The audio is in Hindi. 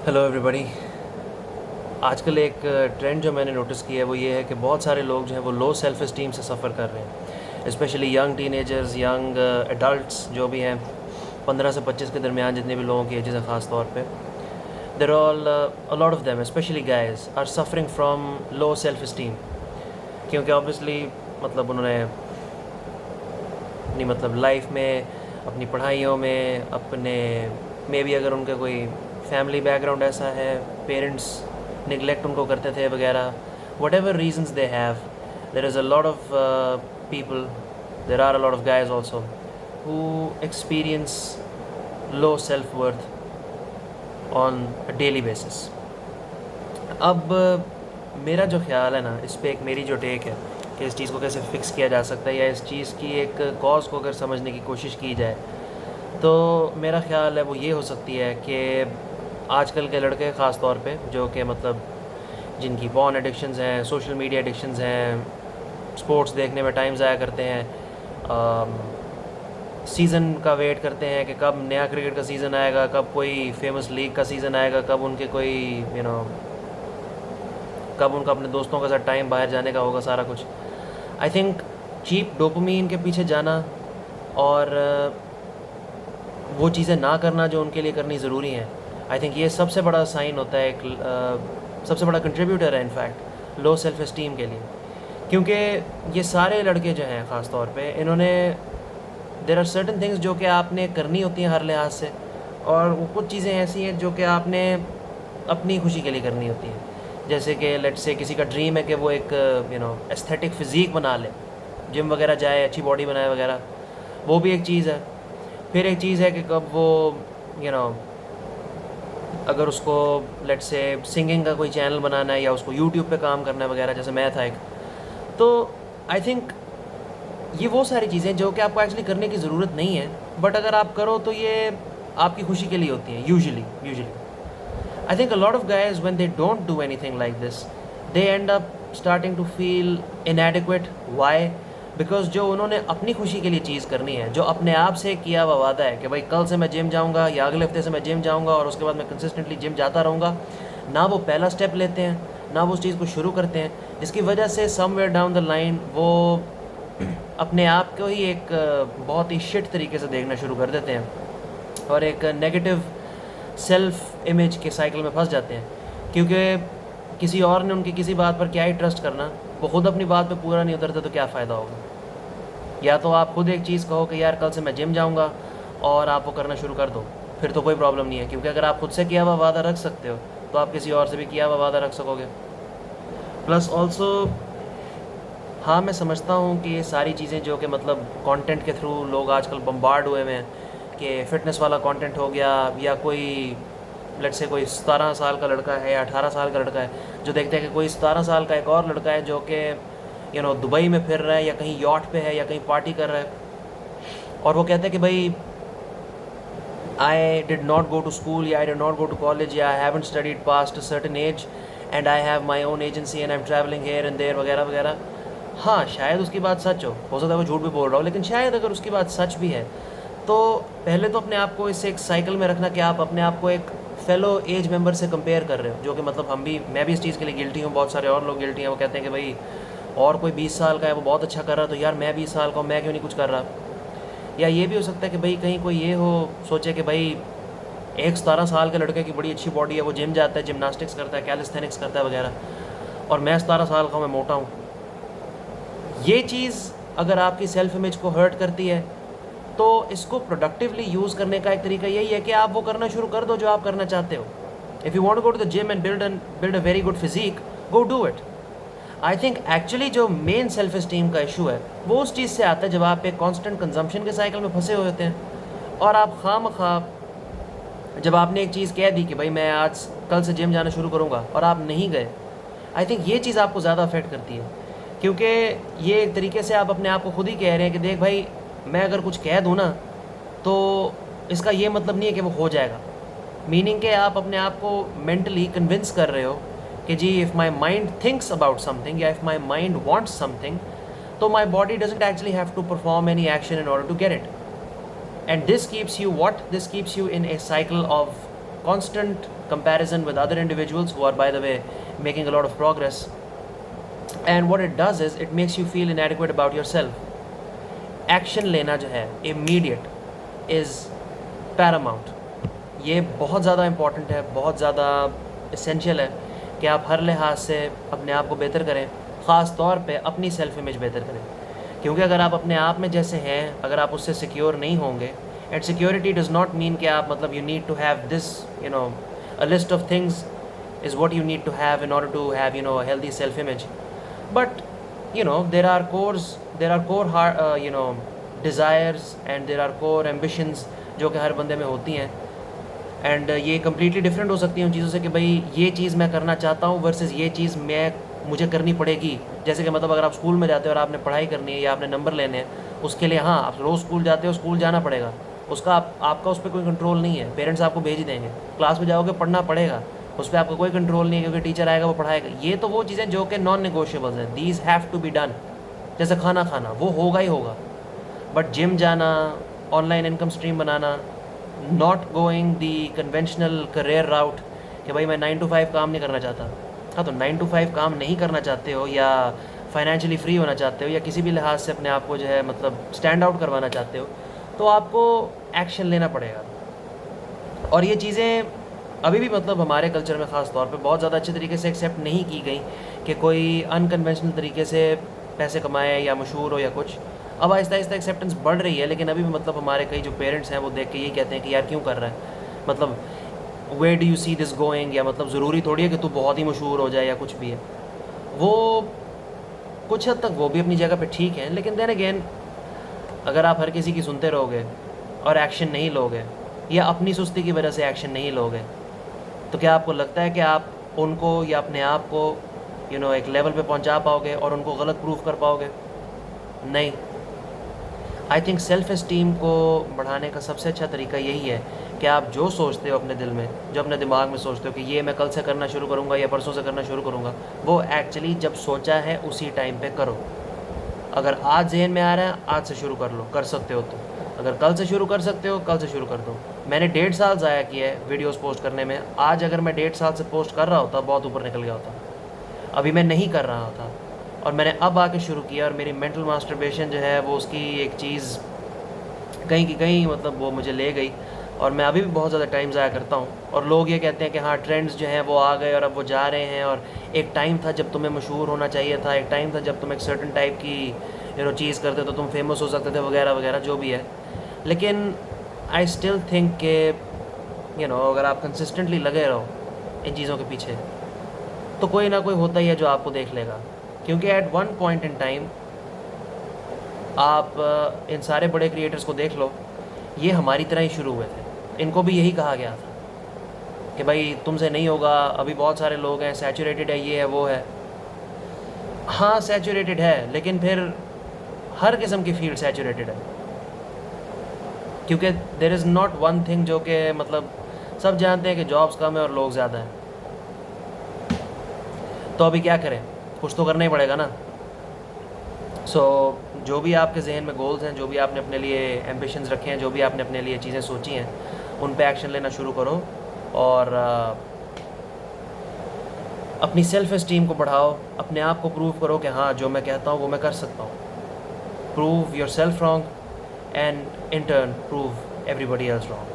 Hello everybody. आजकल एक ट्रेंड जो मैंने नोटिस किया है वो ये है कि बहुत सारे लोग जो हैं वो लो सेल्फ़ इस्टीम से सफ़र कर रहे हैं, specially young teenagers, young adults जो भी हैं, 15 से 25 के दरमियान जितने भी लोगों की एजेस हैं ख़ास तौर पे, there all a lot of them specially guys are suffering from low self esteem. क्योंकि ऑब्वियसली मतलब उन्होंने अपनी मतलब लाइफ में, अपनी पढ़ाइयों में, अपने मे बी अगर उनका कोई फैमिली बैकग्राउंड ऐसा है, पेरेंट्स निगलेक्ट उनको करते थे वगैरह, whatever reasons they have, there is a lot of people, there are a lot of guys also who experience low self worth on a daily basis. अब मेरा जो ख़्याल है ना, इस पे एक मेरी जो टेक है कि इस चीज़ को कैसे फ़िक्स किया जा सकता है या इस चीज़ की एक कॉज़ को अगर समझने की कोशिश की जाए, तो मेरा ख़्याल है वो ये हो सकती है कि आजकल के लड़के ख़ास तौर पे जो कि मतलब जिनकी पॉर्न एडिक्शंस हैं, सोशल मीडिया एडिक्शंस हैं, स्पोर्ट्स देखने में टाइम ज़ाया करते हैं, सीज़न का वेट करते हैं कि कब नया क्रिकेट का सीज़न आएगा, कब कोई फेमस लीग का सीज़न आएगा, कब उनके कोई कब उनका अपने दोस्तों के साथ टाइम बाहर जाने का होगा, सारा कुछ। आई थिंक चीप डोपामीन के पीछे जाना और वो चीज़ें ना करना जो उनके लिए करनी ज़रूरी हैं, आई थिंक ये सबसे बड़ा साइन होता है, एक सबसे बड़ा कंट्रीब्यूटर है इनफैक्ट लो सेल्फ़ इस्टीम के लिए। क्योंकि ये सारे लड़के जो हैं ख़ास तौर पे, इन्होंने देर आर सर्टन थिंग्स जो कि आपने करनी होती हैं हर लिहाज से, और वो कुछ चीज़ें ऐसी हैं जो कि आपने अपनी खुशी के लिए करनी होती हैं। जैसे कि लेट्स से किसी का ड्रीम है कि वो एक एस्थेटिक फ़िज़ीक बना ले, जिम वगैरह जाए, अच्छी बॉडी बनाए वगैरह, वो भी एक चीज़ है। फिर एक चीज़ है कि कब वो यू नो अगर उसको लेट्स से सिंगिंग का कोई चैनल बनाना है या उसको यूट्यूब पे काम करना है वगैरह, जैसे मैं था एक, तो आई थिंक ये वो सारी चीज़ें जो कि आपको एक्चुअली करने की ज़रूरत नहीं है, बट अगर आप करो तो ये आपकी खुशी के लिए होती हैं usually. I think a lot of guys, when they don't do anything like this, they end up starting to feel inadequate. Why? Because जो उन्होंने अपनी खुशी के लिए चीज़ करनी है, जो अपने आप से किया हुआ वादा है कि भाई कल से मैं जिम जाऊँगा या अगले हफ्ते से मैं जिम जाऊँगा और उसके बाद मैं कंसिस्टेंटली जिम जाता रहूँगा, ना वो पहला स्टेप लेते हैं, ना वो उस चीज़ को शुरू करते हैं, जिसकी वजह से समवेयर डाउन द लाइन वो अपने आप को ही एक बहुत ही शिट तरीके से देखना शुरू कर देते हैं और एक नेगेटिव सेल्फ़ इमेज के साइकिल में फंस जाते हैं। क्योंकि किसी और ने उनकी किसी बात पर क्या ही ट्रस्ट करना, वो ख़ुद अपनी बात पे पूरा नहीं उतरते तो क्या फ़ायदा होगा। या तो आप खुद एक चीज़ कहो कि यार कल से मैं जिम जाऊँगा और आप वो करना शुरू कर दो, फिर तो कोई प्रॉब्लम नहीं है, क्योंकि अगर आप खुद से किया हुआ वादा रख सकते हो तो आप किसी और से भी किया हुआ वादा रख सकोगे। प्लस ऑल्सो हाँ, मैं समझता हूँ कि ये सारी चीज़ें जो कि मतलब कंटेंट के थ्रू लोग आजकल बम्बार्ड हुए हैं कि फ़िटनेस वाला कंटेंट हो गया, या कोई लेट्स से कोई 17 साल का लड़का है या 18 साल का लड़का है जो देखते हैं कि कोई 17 साल का एक और लड़का है जो कि दुबई में फिर रहा है या कहीं यॉट पे है या कहीं पार्टी कर रहा है, और वो कहते हैं कि भाई I did not go to school या I did not go to college या I haven't studied past a certain age and I have my own agency and I am travelling here and there वगैरह वगैरह। हाँ, शायद उसकी बात सच हो सकता है वो झूठ भी बोल रहा हो, लेकिन शायद अगर उसकी बात सच भी है तो पहले तो अपने आप को इससे एक साइकिल में रखना कि आप अपने आप को एक फेलो एज मेंबर से कंपेयर कर रहे हो, जो कि मतलब मैं भी इस चीज़ के लिए गिल्टी हूँ, बहुत सारे और लोग गिल्टी हैं। वो कहते हैं कि भाई और कोई 20 साल का है वो बहुत अच्छा कर रहा है, तो यार मैं 20 साल का हूँ, मैं क्यों नहीं कुछ कर रहा। या ये भी हो सकता है कि भाई कहीं कोई ये हो सोचे कि भाई एक 17 साल के लड़के की बड़ी अच्छी बॉडी है, वो जिम जाता है, जिमनास्टिक्स करता है, कैलिस्थेनिक्स करता है वगैरह, और मैं 17 साल का हूँ, मैं मोटा हूँ। ये चीज़ अगर आपकी सेल्फ इमेज को हर्ट करती है तो इसको प्रोडक्टिवली यूज़ करने का एक तरीका यही है कि आप वो करना शुरू कर दो जो आप करना चाहते हो। If you want to go to the gym and build a very good physique, go do it. I think actually जो मेन सेल्फ इस्टीम का इशू है वो उस चीज़ से आता है जब आप एक कांस्टेंट कंजम्पशन के साइकिल में फंसे हुए होते हैं और आप खामखा जब आपने एक चीज़ कह दी कि भाई मैं आज कल से जिम जाना शुरू करूँगा और आप नहीं गए, आई थिंक ये चीज़ आपको ज़्यादा अफेक्ट करती है। क्योंकि ये एक तरीके से आप अपने आप को खुद ही कह रहे हैं कि देख भाई मैं अगर कुछ कह दूँ ना तो इसका ये मतलब नहीं है कि वो हो जाएगा। मीनिंग के आप अपने आप को मेंटली कन्विंस कर रहे हो कि जी if my mind thinks about something या if my mind wants something, तो my body doesn't actually have to perform any action in order to get it. And this keeps you in a cycle of constant comparison with other individuals who are, by the way, making a lot of progress. And what it does is it makes you feel inadequate about yourself. Action लेना जो है immediate is paramount. ये बहुत ज़्यादा इम्पॉर्टेंट है, बहुत ज़्यादा इसेंशियल है कि आप हर लिहाज से अपने आप को बेहतर करें, ख़ास तौर पे अपनी सेल्फ इमेज बेहतर करें। क्योंकि अगर आप अपने आप में जैसे हैं, अगर आप उससे सिक्योर नहीं होंगे, and security does not mean कि आप मतलब you need to have this a list of things is what you need to have in order to have a healthy self image, but there are core desires and there are core ambitions जो कि हर बंदे में होती हैं, एंड ये कम्प्लीटली डिफरेंट हो सकती हैं उन चीज़ों से कि भाई ये चीज़ मैं करना चाहता हूँ वर्सेस ये चीज़ मुझे करनी पड़ेगी। जैसे कि मतलब अगर आप स्कूल में जाते हो और आपने पढ़ाई करनी है या आपने नंबर लेने हैं, उसके लिए हाँ आप रोज़ स्कूल जाते हो, स्कूल जाना पड़ेगा, उसका आपका उस पर कोई कंट्रोल नहीं है, पेरेंट्स आपको भेज देंगे, क्लास में जाओगे पढ़ना पड़ेगा, उस पर आपका कोई कंट्रोल नहीं है क्योंकि टीचर आएगा वो पढ़ाएगा। ये तो वो चीज़ें जो कि नॉन नेगोशिएबल्स हैं, these have to be done. जैसे खाना खाना वो होगा ही होगा, बट जिम जाना, ऑनलाइन इनकम स्ट्रीम बनाना, not going the conventional career route कि भाई मैं 9 to 5 काम नहीं करना चाहता। हाँ, तो 9 to 5 काम नहीं करना चाहते हो या फाइनेंशियली फ्री होना चाहते हो या किसी भी लिहाज से अपने आप को जो है मतलब स्टैंड आउट करवाना चाहते हो, तो आपको एक्शन लेना पड़ेगा। और ये चीज़ें अभी भी मतलब हमारे कल्चर में ख़ास तौर पे बहुत ज़्यादा अच्छे तरीके से एक्सेप्ट नहीं की गई कि कोई अनकन्वेंशनल तरीके से पैसे कमाए या मशहूर हो या कुछ। अब आहिस्ता आहिस्ता एक्सेप्टेंस बढ़ रही है, लेकिन अभी भी मतलब हमारे कई जो पेरेंट्स हैं वो देख के यही कहते हैं कि यार क्यों कर रहा है, मतलब where do you see this going, या मतलब ज़रूरी थोड़ी है कि तू बहुत ही मशहूर हो जाए या कुछ भी है। वो कुछ हद तक वो भी अपनी जगह पे ठीक है, लेकिन देन अगेन अगर आप हर किसी की सुनते रहोगे और एक्शन नहीं लोगे या अपनी सुस्ती की वजह से एक्शन नहीं लोगे, तो क्या आपको लगता है कि आप उनको या अपने आप को एक लेवल पे पहुंचा पाओगे और उनको गलत प्रूफ कर पाओगे? नहीं। आई थिंक सेल्फ़ एस्टीम को बढ़ाने का सबसे अच्छा तरीका यही है कि आप जो सोचते हो अपने दिल में, जो अपने दिमाग में सोचते हो कि ये मैं कल से करना शुरू करूँगा या परसों से करना शुरू करूँगा, वो एक्चुअली जब सोचा है उसी टाइम पे करो। अगर आज जहन में आ रहा है, आज से शुरू कर लो, कर सकते हो तो। अगर कल से शुरू कर सकते हो, कल से शुरू कर दो। मैंने 1.5 साल ज़ाया किया है वीडियोस पोस्ट करने में। आज अगर मैं 1.5 साल से पोस्ट कर रहा होता, बहुत ऊपर निकल गया होता। अभी मैं नहीं कर रहा था और मैंने अब आके शुरू किया, और मेरी मेंटल मास्टरबेशन जो है वो उसकी एक चीज़ कहीं की कहीं मतलब वो मुझे ले गई, और मैं अभी भी बहुत ज़्यादा टाइम ज़ाया करता हूँ। और लोग ये कहते हैं कि हाँ ट्रेंड्स जो हैं वो आ गए और अब वो जा रहे हैं, और एक टाइम था जब तुम्हें मशहूर होना चाहिए था, एक टाइम था जब तुम एक सर्टन टाइप की चीज़ करते तो तुम फेमस हो सकते थे, वगैरह वगैरह जो भी है। लेकिन आई स्टिल थिंक कि अगर आप कंसिस्टेंटली लगे रहो इन चीज़ों के पीछे, तो कोई ना कोई होता ही है जो आपको देख लेगा। क्योंकि at one point in time आप इन सारे बड़े क्रिएटर्स को देख लो, ये हमारी तरह ही शुरू हुए थे। इनको भी यही कहा गया था कि भाई तुमसे नहीं होगा, अभी बहुत सारे लोग हैं, सैचुरेटेड है, ये है वो है। हाँ सैचुरेटेड है, लेकिन फिर हर किस्म की फील्ड सैचुरेटेड है, क्योंकि there is not one thing जो कि मतलब सब जानते हैं कि जॉब्स कम है और लोग ज़्यादा हैं। तो अभी क्या करें, कुछ तो करना ही पड़ेगा ना। सो जो भी आपके जहन में गोल्स हैं, जो भी आपने अपने लिए एम्बिशंस रखे हैं, जो भी आपने अपने लिए चीज़ें सोची हैं, उन पे एक्शन लेना शुरू करो और अपनी सेल्फ़ एस्टीम को बढ़ाओ, अपने आप को प्रूव करो कि हाँ जो मैं कहता हूँ वो मैं कर सकता हूँ। Prove your self wrong and in turn prove everybody else wrong.